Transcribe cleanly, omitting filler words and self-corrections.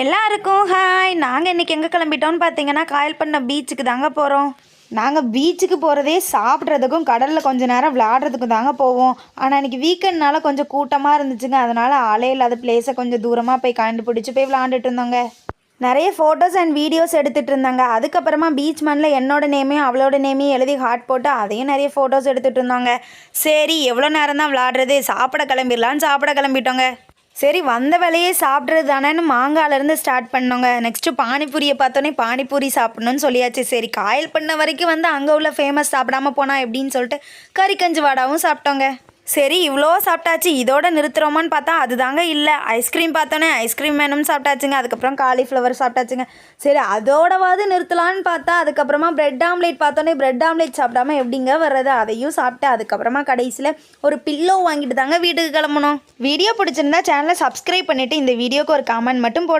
எல்லாருக்கும் ஹாய். நாங்கள் இன்றைக்கி எங்கே கிளம்பிட்டோம்னு பார்த்தீங்கன்னா காயல்பட்டினம் பீச்சுக்கு தாங்க போகிறோம். நாங்கள் பீச்சுக்கு போகிறதே சாப்பிட்றதுக்கும் கடலில் கொஞ்சம் நேரம் விளையாடுறதுக்கும் தாங்க போவோம். ஆனால் இன்றைக்கி வீக்கெண்ட்னால கொஞ்சம் கூட்டமாக இருந்துச்சுங்க. அதனால் ஆளே இல்லாத பிளேஸை கொஞ்சம் தூரமாக போய் கண்டுபிடிச்சி போய் விளையாண்டுட்டு இருந்தோங்க. நிறைய ஃபோட்டோஸ் அண்ட் வீடியோஸ் எடுத்துகிட்டு இருந்தாங்க. அதுக்கப்புறமா பீச் மண்ணில் என்னோட நேமையும் அவளோட நேமையும் எழுதி ஹார்ட் போட்டு அதையும் நிறைய ஃபோட்டோஸ் எடுத்துகிட்டு இருந்தாங்க. சரி எவ்வளோ நேரம் தான் விளையாடுறது, சாப்பிட கிளம்பிட்டோங்க. சரி வந்த வேலையே சாப்பிட்றது தானேன்னு மாங்காயிலேருந்து ஸ்டார்ட் பண்ணோங்க. நெக்ஸ்ட்டு பானிபூரியை பார்த்தோன்னே பானிபூரி சாப்பிட்ணுன்னு சொல்லியாச்சு. சரி காயல் பண்ண வரைக்கும் வந்து அங்கே உள்ள ஃபேமஸ் சாப்பிடாம போனால் எப்படின்னு சொல்லிட்டு கறிக்கஞ்சி வாடாவும் சாப்பிட்டோங்க. சரி இவ்வளோ சாப்பிட்டாச்சு, இதோட நிறுத்துகிறோமான்னு பார்த்தா அது தாங்க இல்லை. ஐஸ்கிரீம் பார்த்தோன்னே ஐஸ்கிரீம் வேணும்னு சாப்பிட்டாச்சுங்க. அதுக்கப்புறம் காலிஃப்ளவர் சாப்பிட்டாச்சுங்க. சரி அதோடவாது நிறுத்தலான்னு பார்த்தா அதுக்கப்புறமா பிரெட் ஆம்லேட் பார்த்தோன்னே பிரெட் ஆம்லேட் சாப்பிடாம எப்படிங்க வர்றது, அதையும் சாப்பிட்டு அதுக்கப்புறமா கடைசியில் ஒரு பில்லோ வாங்கிட்டு தாங்க வீட்டுக்கு கிளம்பணும். வீடியோ பிடிச்சிருந்தா சேனலை சப்ஸ்கிரைப் பண்ணிவிட்டு இந்த வீடியோக்கு ஒரு கமெண்ட் மட்டும் போட்டு